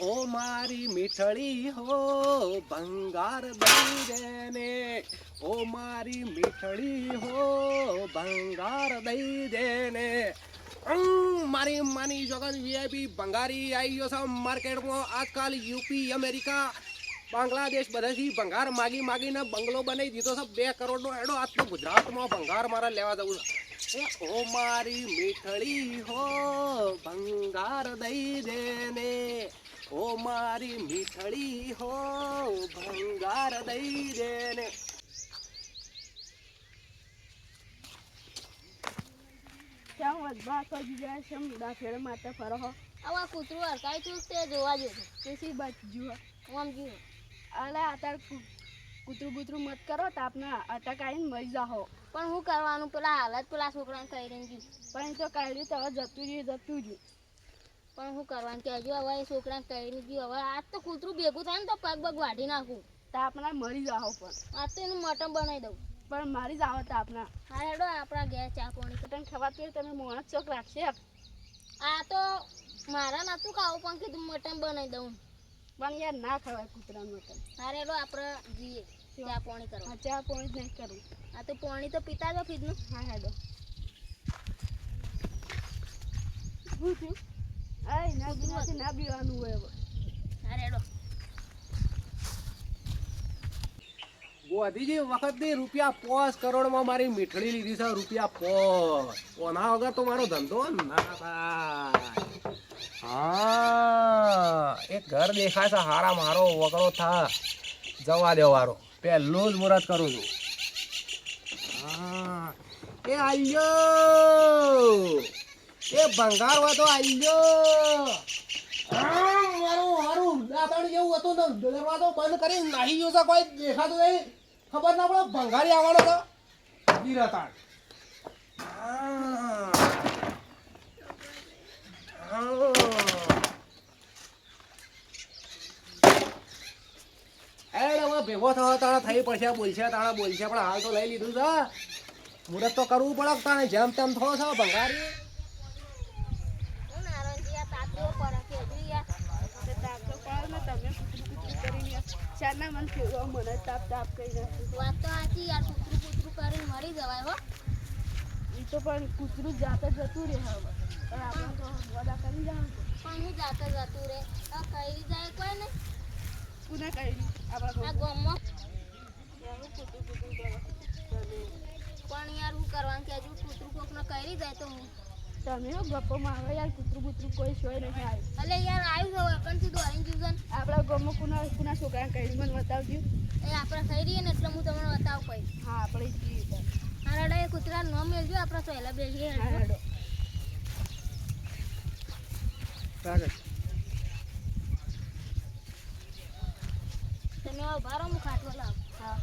ઓ મારી મીઠડી હો ભંગાર દઈ દેને ઓ મારી મીઠડી હો ભંગાર દઈ દેને મારી માની જગત વીઆઈપી ભંગારી આવી ગયો છે માર્કેટમાં આજકાલ યુપી અમેરિકા બાંગ્લાદેશ બધાથી ભંગાર માગી માગીને બંગલો બનાવી દીધો છે 2 કરોડનો એડો આજ તો ગુજરાતમાં ભંગાર મારા લેવા જવું છે ઓ મારી મીઠડી હો ભંગાર દઈ દેને ઓ મારી મીઠડી હો ભંગાર દઈ દેને ક્યાં વધવા કરી જાય છે મુડા ફેર માતે ફરો હો આવા કૂતરું હરકાઈ તું તે જોવા જેવું કેસી બાજુ ઓમ જીવ અલે આતાર કૂતરું મત કરો તો આપને અટકાઈને મરી જાહો પણ હું કરવાનું પેલા હાલત પેલા છોકરાને કહી રહી ગયું પણ તો કાઢ્યું તો હવે જતું રહ્યું પણ હું કરવાનું કહેજો હવે એ છોકરાને કહી રહી ગયું હવે આજ તો કૂતરું ભેગું થાય ને તો પગ બગ વાઢી નાખું તો આપણે મરી જાહો પણ આજ તો એનું મટન બનાવી દઉં પણ મારી જ આવે તો આપણા હા હેડો આપણા ઘેર ચા પાણી તને ખવાતું હોય તમે મોણસ ચોક રાખશે આ તો મારા નતું ખાવું પણ કીધું મટન બનાવી દઉં પણ યાર ના ખવાય કૂતરાનું મટન હા હેડો આપણે જઈએ ચા પાણી કરવા ચા પાણી જ નહીં કરું આ તો પાણી તો પીતા જ ફીજનું હા હેડો શું થયું આય ના બીવાથી ના બીવાનું હોય હવે હા હેડો ગોધીજી વખતની ₹5 કરોડમાં મારી મીઠડી લીધી છે ₹5 ઓના વગર તો મારો ધંધો ના થાય હા એક ઘર દેખાય છે હારા મારો વગરો થા જવા દેવારો પહેલું જ મુહૂર્ત કરું છું હા એ આલ્યો એ ભંગાર હોય તો આલ્યો મારું દાંતણ જેવું હતું ને દરવાજો બંધ કરી નાહી ગયો છે કોઈ દેખાતું નહીં ખબર ના પડે ભંગારી આવવાનો તો ગીરતાણ ભેગો થયો તાણે થઈ પડશે બોલશે તાણે બોલશે પણ હાલ તો લઈ લીધું છે મુહૂર્ત તો કરવું પડે તાણે જેમ તેમ થયો છે ભંગારી ચારના મન ફેરવા મને તાપ કહી નાખું વાત તો સાચી યાર કૂતરું કરીને મરી જવાય હો એ તો પણ કૂતરું જાતે જતું રહે હવે પણ આપણે તો વડા કરી જાવ પણ હું જાતે જતું રે કહી જાય કોઈ ને કુને કહી આપણા આ ગામમાં એવું કૂતરું કરો પણ યાર હું કરવાનું કે હજુ કૂતરું કોકને કરી જાય તો હું તમે ગપ્પોમાં આવે યાર કૂતરું કોઈ સોય નહીં આવ્યું એટલે યાર આવ્યું છે પણ સીધું આવી ગયું છે આપણા ગામમાં કુના છોકરાને કહી મને બતાવજો એ આપણે થઈ રહીએ ને એટલે હું તમને બતાવું કઈ હા આપણે જઈએ હા રડા એ કૂતરા ન મેળજો આપણે સહેલા બેસીએ હા હેડો તમે ઉભા રહો હું ખાટલો લાવ હા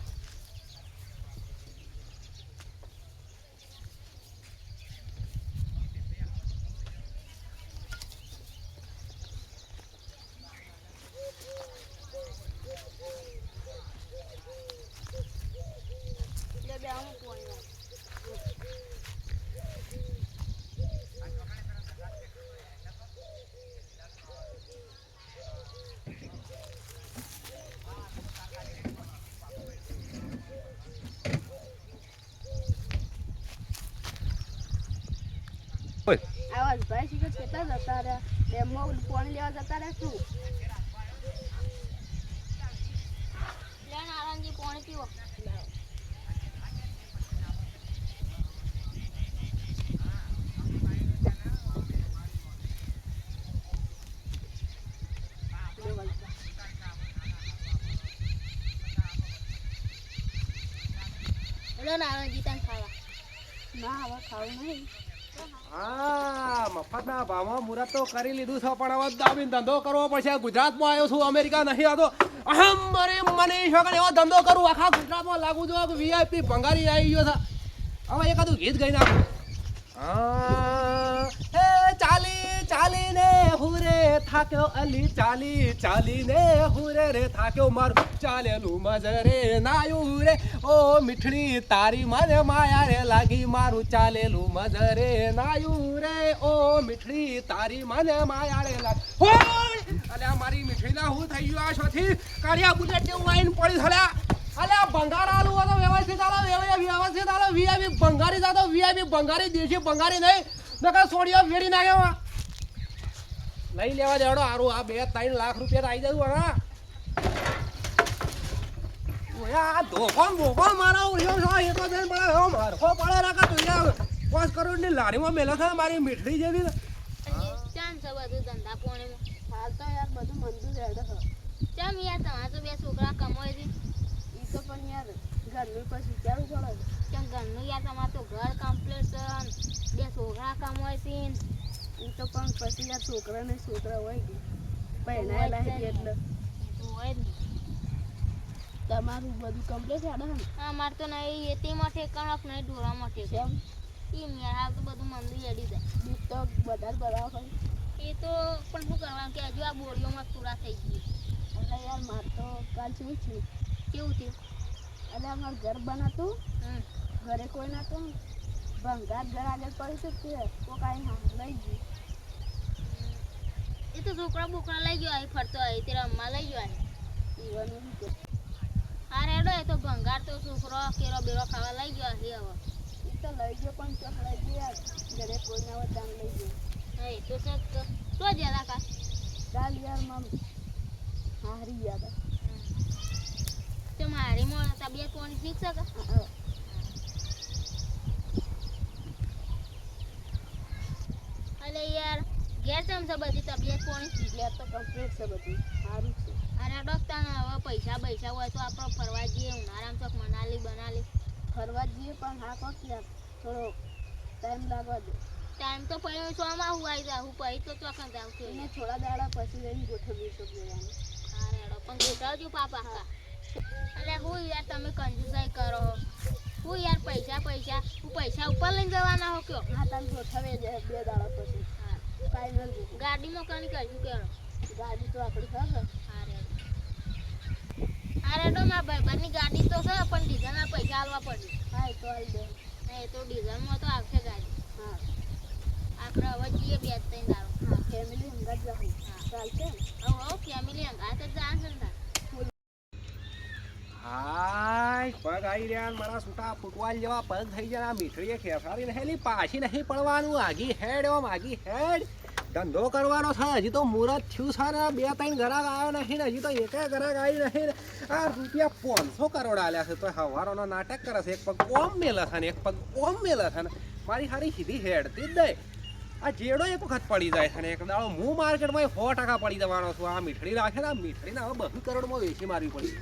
આવાજ ભાઈ શીખે કેટલા જતા રહ્યા ડેમમાં પાણી લેવા જતા રહ્યા શું લે નારાયણજી પાણી પીવો લે નારાયણજી તને ખાવા ના હવે ખાવું નહીં હા મફતના ભાવમાં મુહૂર્ત તો કરી લીધું છે પણ હવે દાબીને ધંધો કરવો પડશે ગુજરાતમાં આવ્યો છું અમેરિકા નહીં આવતો મને એવો ધંધો કરું આખા ગુજરાતમાં લાગુ જો વીઆઈપી ભંગારી આવી ગયો છે હવે એકાદું ગીત ગઈ નાખું હે ચાલીને હુરે થાક્યો અલી ચાલીને હુરે રે થાક્યો મારું ચાલેલું મજરે નાયું રે ઓ મીઠડી તારી મને માયા રે લાગી મારું ચાલેલું મજરે નાયું રે ઓ મીઠડી તારી મને માયા રે લાગી અલ્યા મારી થઈ ગયું આ શોથી કાળિયા બુલેટ જેવું આઈને પડી થલ્યા અલ્યા ભંગાર આલુ હતો વ્યવસ્થિત આલો વ્યવસ્થિત આલો વીઆઈપી ભંગારી જાતો વીઆઈપી ભંગારી દેશી ભંગારી નહીં નકર સોડિયો વેડી નાખ્યો લઈ લેવા દેડો હારું આ 2-3 લાખ રૂપિયા આવી જવું હા ઓયા ધોફાન બોફાન મારા ઉલ્યો છો એ તો બેન બડા હો મારખો પડે રાખા તું યાર 5 કરોડની લારીમાં મેલો છે મારી મીઠડી જેવી ચાન છે બધું ધંધા પોણીમાં હાલ તો યાર બધું મંજૂર હેડે છે ચમ યાર તમારે તો 2 છોકરા કમાય છે ઈ તો પણ યાર ઘરનું પછી વિચારવું પડે ચમ ઘરનું યાર તમારે તો ઘર કમ્પ્લીટ છે 2 છોકરા કમાય છે ઈ તો પણ પછી યાર છોકરા હોય કે પહેણાયેલા હે એટલે હોય ને તમારું બધું કમ્પ્લીટ હેડે ને અમારે તો નહીં એટીમાં ઠેકાણક નહીં ઢોરામાં ઠેકાણ એમ યાર હાલ તો બધું મંદી હેડી જાય દૂધ તો વધારે બરાબર હોય એ તો પણ શું કરવાનું કે હજુ આ બોરીઓમાં પૂરા થઈ ગયું એટલે યાર માર તો કાલ શું થયું કેવું થયું એટલે અમારું ઘર બનાતું ઘરે કોઈ નતું ભંગાર ઘર આગળ પડ્યું હતું કે તો કાંઈ હા લઈ ગયું એ તો છોકરા બોકરા લઈ ગયો અહીં ફરતો હોય તે રમવા લઈ ગયો અહીં ઈવાનું શું કે હા રેડો એ તો ભંગાર તો છોકરો કેરો બેરો ખાવા લઈ ગયો અહીં હવે ઈ તો લઈ ગયો પણ ચોક લઈ ગયો યાર ઘરે કોઈ ના હોય ત્યાં લઈ ગયો હા એ તો છે તો જ્યાદા કા કાલ યાર મમ હારી ગયા હતા તો મારી મોં તબિયત કોની ઠીક છે કે અલે યાર ઘેર ચમ છે બધી તબિયત કોની એટલે તો કમ્પ્લીટ છે બધું સારું છે અરે ડોક્ટર હવે પૈસા હોય તો આપણે ફરવા જઈએ ઉનાળામાં ચોક મનાલી બનાલી ફરવા જઈએ પણ હા કોક યાર થોડો ટાઈમ લાગવા દે ટાઈમ તો પછી શોમાં હું આવી જાઉં પછી તો ચોકન જાઉં છું એને થોડા દાડા પછી જઈને ગોઠવીએ છો જવાનું હા રેડો પણ ગોઠવજો પાપા હા અરે હું યાર તમે કંજુસાઈ કરો હું યાર પૈસા ઉપર લઈને જવાના હો કયો હા તમે ગોઠવે જાય 2 દાડા પછી હા ફાઇનલ ગાડીમાં કણી કરશું કેરો ગાડી તો આપણી ખબર હા રેડો મારા ભાઈબંધની ગાડી તો છે પણ ડીઝલના પૈસા આલવા પડે હા એ તો આવી દે એ તો ડીઝલમાં તો આવશે ગાડી હા આપણે હવે જઈએ 2-3 દાડો હા ફેમિલી હંગાત જાઉં હા ચાલશે હવે ફેમિલી અંગાત જ જાશે ને હાય પગ આવી રહ્યા મારા છૂટા ફૂટવાલ જેવા પગ થઈ ગયા મીઠડીએ ખેસારી નહેલી પાછી નહીં પડવાનું આગી હેડ ધંધો કરવાનો છે હજી તો મુહૂર્ત થયું છે ને 2-3 ગ્રાહક આવ્યો નથી ને હજી તો એકે ગ્રાહક આવી નહીં આ રૂપિયા 500 કરોડ આલ્યા છે તો હવારોનો નાટક કરે છે એક પગ ઓમ મેલે છે ને એક પગ ઓમ મેલે છે ને મારી સારી સીધી હેડતી જ દે આ જેડો એક વખત પડી જાય છે ને એક દાડો હું માર્કેટમાં 100% પડી જવાનો છું આ મીઠડી રાખે ને આ મીઠડીને હવે 200 કરોડમાં વેચી મારવી પડી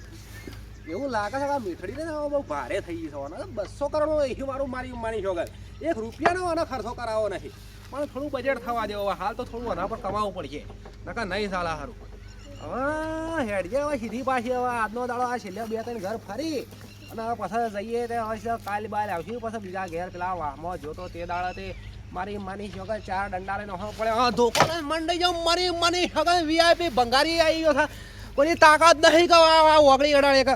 એવું લાગે છે કે આ મીઠડીને હવે બહુ ભારે થઈ ગઈ છે 200 કરોડમાં વેચી મારું માની શોગર 1 રૂપિયાનો આનો ખર્ચો કરાવો નથી પણ થોડું બજેટ થવા દેવો હાલ તો થોડું આના પર કમાવું પડશે નકર નહીં ચાલે સારું હવે હેડજે હવે સીધી પાછી હવે આજનો દાડો આ છેલ્લે 2-3 ઘર ફરી અને હવે પછી જઈએ તે હવે કાલ બાલ આવશું પછી બીજા ઘેર પેલા વાહમાં જોતો તે દાડે તે મારી માની શોગર 4 ડંડા લઈને હો પડે હા ધોકો મંડી જાઉં મારી શોગર વીઆઈપી ભંગારી આવી ગયો છે કોની તાકાત નહીં કે ઓગળી અડાડે કે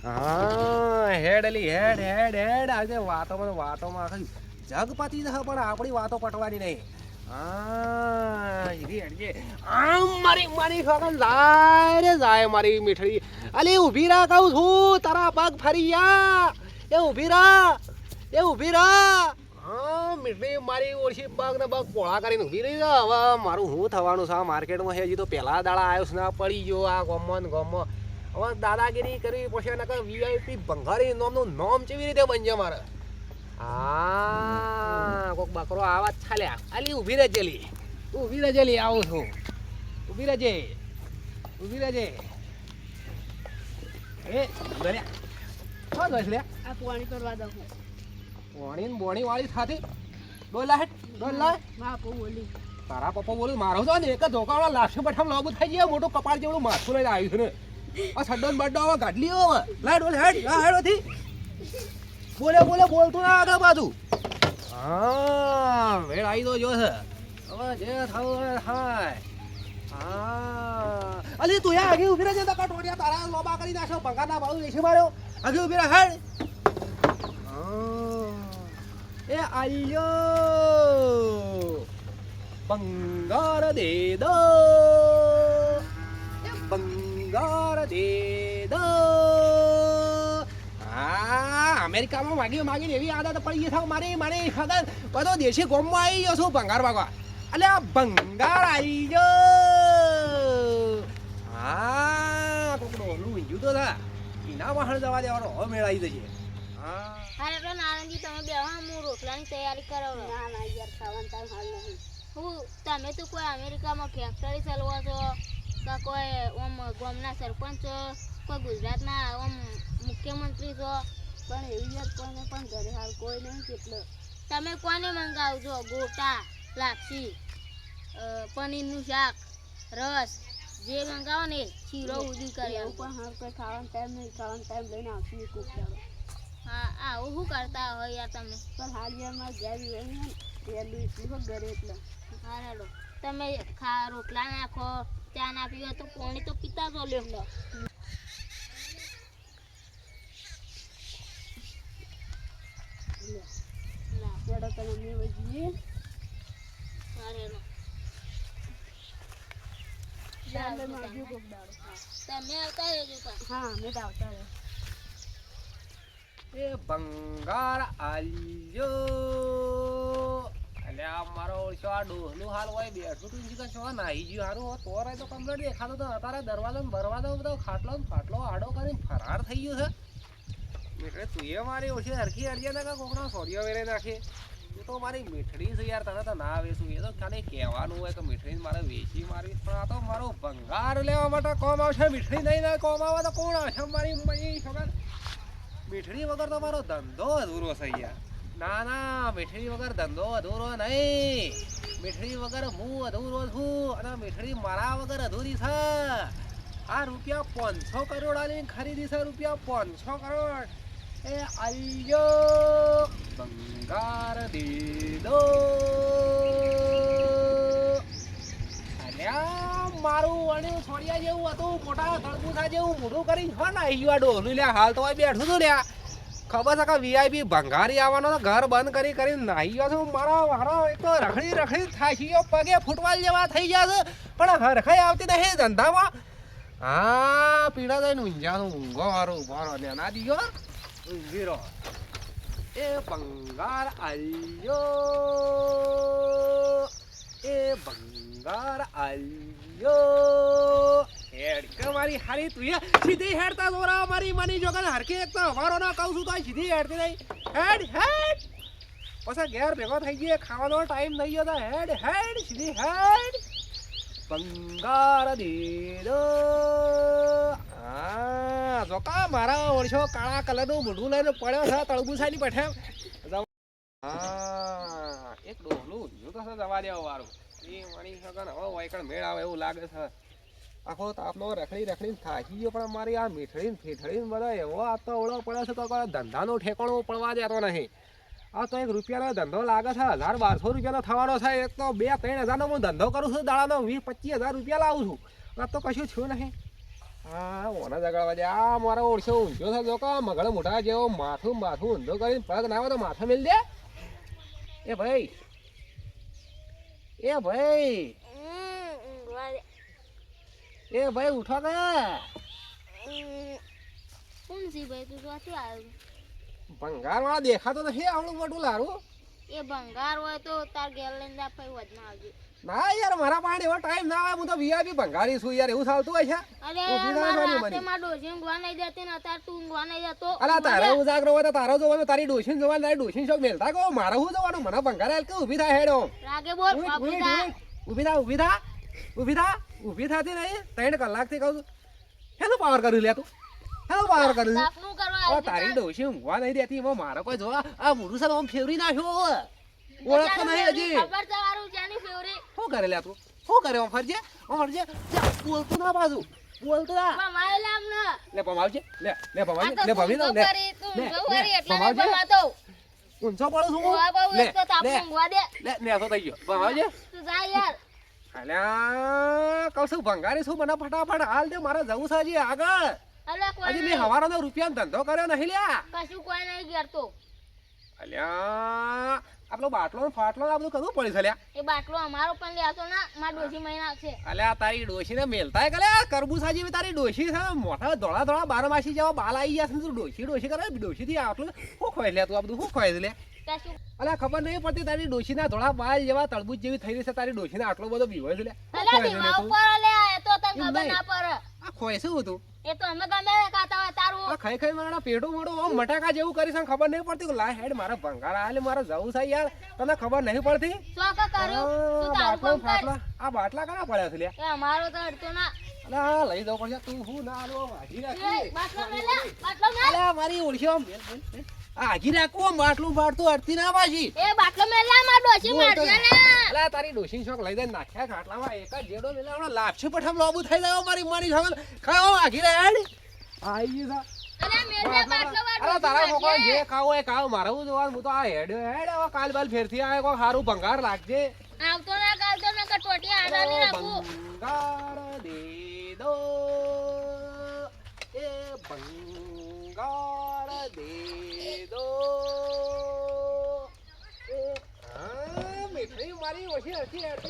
હા હેડલી હેડ આજે વાતોમાં આખી જગ પતી જશે પણ આપણી વાતો પટવાની નહીં હા આમ મારી ખબર જાય મારી મીઠડી અલી ઊભી રાહ કહું છું તારા પગ ફરી યા એ ઊભી રાહ હા મીઠડી મારી ઓછી પગ ને પગ પોળા કરીને ઊભી રહી છે હવે મારું શું થવાનું છે માર્કેટમાં હજી તો પહેલા દાડા આવ્યો છે ને પડી ગયો આ ગમો હવે દાદાગીરી કરવી પછી એના વીઆઈપી ભંગારી નામનું નામ કેવી રીતે બનશે મારે હા કોક બકરો આવા ચાલ્યા અલી ઊભી રહેજેલી આવું છું ઊભી રહેજે એ ગલ્યા છો દસ લે આ પાણી કરવા દઉં બોણી વાળી થાતી ડોલા બાપુ બોલી તારા પપ્પા બોલું મારો છો ને એક જ ધોકાવાળા લાશ પઠામ લાગુ થઈ ગયા મોટું કપાળ જેવડું માથું લઈને આવ્યું છે ને આ સડ્ડો બડ્ડો હવે ગાડલી હવે લાઈટ બોલ હેડ હેડોથી બોલતું ના આગળ બાજુ હા વેળ આવી તો જો છે હવે જે થવું થાય હા અલી તું આગળ ઉભી રહેજે તો કટોડિયા તારા લોબા કરી નાખ્યો ભંગારના ભાવ વેચી માર્યો આગળ ઉભી રહે હેડ એ આયો ભંગાર દે દો એ ભંગાર દે દો. હા, અમેરિકામાં માગીને એવી આદત પડી ગઈ છે મારી ખબર બધો દેશી ગોમમાં આવી ગયો છું ભંગાર વાગવા. એટલે આ ભંગાર આવી ગયો. હા, કોક ડોહલું વીંજ્યું તો થા એના વાહણ જવા દેવાનો હવે મેળ આવી જશે. હા, અરે તો નારંગી તમે બેહો હું રોટલાની તૈયારી કરાવું. ના ના યાર ખાવાનો ટાઈમ હાલ નહીં. હું તમે તો કોઈ અમેરિકામાં ફેક્ટરી ચલાવો છો કે કોઈ ઓમ ગામના સરપંચ છો, કોઈ ગુજરાતના ઓમ મુખ્યમંત્રી છો, પણ એવી યાર કોઈને પણ ઘરે હાલ કોઈ નહીં કેટલો. તમે કોને મંગાવજો? ગોટા, લાપસી, પનીરનું શાક, રસ, જે મંગાવો ને શીરો ઉધી કરી એવું પણ હાલ કોઈ ખાવાનો ટાઈમ નહીં. ખાવાનો ટાઈમ લઈને આવશું એક દાડો. હા, આવું શું કરતા હોય યાર તમે? પણ હાલ યાર મારે જાય હોય ને પહેલું એટલું હોય ઘરે એટલે. હા હેલો, તમે રોટલા નાખો, ચા ના પીવો તો પાણી તો પીતા જ લ્યો. ચડો તમે મેં જઈએ. હા હેલો, ચાલે મારજો કોક દાડો. તમે આવતા રહેજો પણ. હા અમે તો આવતા રહે. એ ભંગાર આલ્યો. એટલે આ મારો ઓળશો આ ડોહલું હાલ હોય બેઠું તું કે છો નાહી ગયું હારું હોત તો રહે તો કમ્પ્લીટ દેખાતો તો અત્યારે દરવાજો ને બરવાજો બધો ખાટલો ને ફાટલો આડો કરીને ફરાર થઈ ગયો છે. મીઠડે તું એ મારી ઓછી હરખી હરજે ને કોકનો સોરિયો વેરે નાખે. એ તો મારી મીઠડી છે યાર, તને તો ના વેચું. એ તો ખાલી કહેવાનું હોય કે મીઠડી મારે વેચી મારવી, પણ આ તો મારો ભંગાર લેવા માટે કોમ આવશે. મીઠડી નહીં ને કોમ આવે તો કોણ આવશે મારી ખબર? મીઠડી વગર તો મારો ધંધો અધૂરો છે યાર. ના ના, મીઠડી વગર ધંધો અધૂરો નહીં. મીઠડી વગર હું અધૂરો છું અને મીઠડી મારા વગર અધૂરી છે. આ રૂપિયા 500 કરોડ આલી ખરીદી છે. રૂપિયા 500 કરોડ. એ આલ્યો ભંગાર દે દો. અલ્યા મારું વણ્યું છોડિયા જેવું હતું, મોટા તળબૂચા જેવું મોઢું કરીને હા ના આવી ગયું ડોહલું. લ્યા હાલ તો બેઠું છું લ્યા. ખબર છે કે વીઆઈપી ભંગારી આવવાનો તો ઘર બંધ કરીને નાહી ગયો છું. મારો એક તો રખડી થાકી ગયો, પગે ફૂટવાલ જેવા થઈ ગયા છે, પણ હરખાઈ આવતી નહીં ધંધામાં. હા, પીડા થઈને ઊંઝાનું ઊંઘો મારો ને ના દીયો ઊંઘી રહો. એ ભંગાર આલ્યો. એ ભંગાર આલ્યો. હેડ કે મારી હારી તું સીધી હેડતા દોરા મારી મની જો કે હરખી એક તો અમારો ના કહું છું તો સીધી હેડતી નહીં. હેડ પછી ઘેર ભેગો થઈ ગયો, ખાવાનો ટાઈમ થઈ ગયો તો હેડ સીધી હેડ. ભંગાર દે દો. હા, જો કા મારા ઓળશો કાળા કલરનું મોઢું લઈને પડ્યો છે તળબૂચાની પઠે. હા, એક ડોહલું જો તો જવા દેવા વાળું એ મણી સગન હવે વાયકણ મેળ આવે એવું લાગે છે. આખો તાપનો રખડીને થાકી ગયો, પણ મારી આ મીઠડીને ફીઠડીને બધા એવો આ તો ઓળો પડે છે તો ધંધાનો ઠેકાણો પડવા દેતો નહીં. આ તો 1 રૂપિયાનો ધંધો લાગે છે, 1000-1200 રૂપિયાનો થવાનો છે. એક તો 2-3 હજારનો હું ધંધો કરું છું, દાડાનો 20-25 હજાર રૂપિયા લાવું છું. આ તો કશું થયું નહીં. હા, મોના જગાડવા દે. આ મારો ઓળશો ઊંઝો છે જો કે મગળ મોટા જેવો માથું ઊંધો કરીને પગ ના આવે તો માથે મેલ દે. એ ભાઈ ઉઠો કે કોણ સી ભાઈ તું જોતી આવ્યો? ભંગાર વાળા દેખાતો નથી આવડું મોટું લારું. એ ભંગાર હોય તો તાર ઘેર લઈને જા પછી વધના આવજો. ના યાર, મારા પાસે એવો ટાઈમ ના આવે. હું તો વીઆઈપી ભંગારી છું યાર, એવું ચાલતું હોય છે. અરે મારા ડોશી ઊંઘવા નહીં દેતી ને અત્યારે તું ઊંઘવા નહીં જતો. અલા તારે ઉજાગરો હોય તો તારો જોવાનો, તારી ડોશીને જોવાનું, તારી ડોશીને શોખ મેલતા કહો. મારે શું જોવાનું? મને ભંગાર હાલ કે ઊભી થા હેડો. રાગે બોલ ઊભી થા થતી નહીં. 3 કલાકથી કહું છું. હેનો પાવર કર્યું લે તું? હેનો પાવર કર્યું? તાપનું કરવા તારી ડોશી ઊંઘવા નહીં દેતી. એમાં મારો કોઈ જોવા આ મોઢું સાહેબ આમ ફેવરી નાખ્યો. ઓળખતો નહીં હજી. ખબર છે મારું જાની ફેવરી. શું કરે લે તું? શું કરે? ફરજે બોલતું ના પાછું બોલતું ના. મારે લામ ન લે પમાવજે. લે ભમાવી લે ઊંચો પડું છું. લે નેસો થઈ ગયો. ભમાવજે. તું જા યાર. અલ્યા કહું છું ભંગારી છું, મને ફટાફટ હાલ દે, મારે જવું છે હજી આગળ. અલ્યા કોઈ હજી મેં હવારનો રૂપિયાનો ધંધો કર્યો નહીં લ્યા. કશું કોઈ નહીં કરતો. અલ્યા આપણો બાટલો ને ફાટલો ને આ બધું કરવું પડે છે લ્યા. એ બાટલો અમારો પણ લે આવતો ના માર ડોશી મહિના આવશે. અલ્યા તારી ડોશીને મેલતાય કલે કરબૂસા જેવી તારી ડોશી છે મોટા ધોળા ધોળા બારમાસી જેવા બાલ આવી ગયા છે તું ડોશી કરે ડોશીથી આટલું શું ખોય લે તું આ બધું શું ખોય છે લે. ત્યાં શું અલ્યા ખબર નહીં પડતી તારી ડોશીના ધોળા બાલ જેવા તરબૂચ જેવી થઈ રહી છે તારી ડોશીને આટલો બધો બીવાય છે લે. શું અલ્યા ખોય છે લે દીવા તું? ઉપર લે એ તો તને એમ ખબર નહીં. ના પડે. આ ખોય શું હતું? એ તો અમે ગમે તે ખાતા હોય તારું. આ ખાઈ ખાઈ મારા પેટું મોટું આમ મટાકા જેવું કરી છે ખબર નહીં પડતી લા હેડ મારા ભંગાર આલે મારા જવું છે યાર તને ખબર નહીં પડતી. શોખ કર્યું તું તારું બાટલો કામ કર. ફાટલા આ બાટલા કના પડ્યા છે લે. એ અમારો તો અડતો ના. અલા લઈ દઉં પડશે તું હું ના લો વાજી એ રાખી. બાટલો મેલે બાટલો મેલ. અલા મારી ઓળખ્યો મેલ મેલ મેલ. આ હાજી રાખો બાટલું ફાટતું અડતી ના પાછી. એ બાટલો મેલે માર ડોશી મારજે ને. અલા તારી ડોશી શોખ લઈ દે નાખ્યા ખાટલામાં એક જ જેડો મેલે હમણાં લાપસી પઠામ લોબુ થઈ જાય મારી મારી સામે ખાઓ હાજી રે હેડ આઈ જા. અરે મેલે બાટલો અરે તારા છોકરા જે ખાવો એ ખાવ મારે હું જોવાનું હું તો આ હેડ હેડ હવે કાલ બાલ ફેરથી આવે કોઈ સારું ભંગાર લાગજે. આવતો ના કાલતો ના કટોટી આડાની રાખું. ભંગાર દે દો એ ભંગાર દે દો એ મીઠી મારી ઓછી હતી હેડ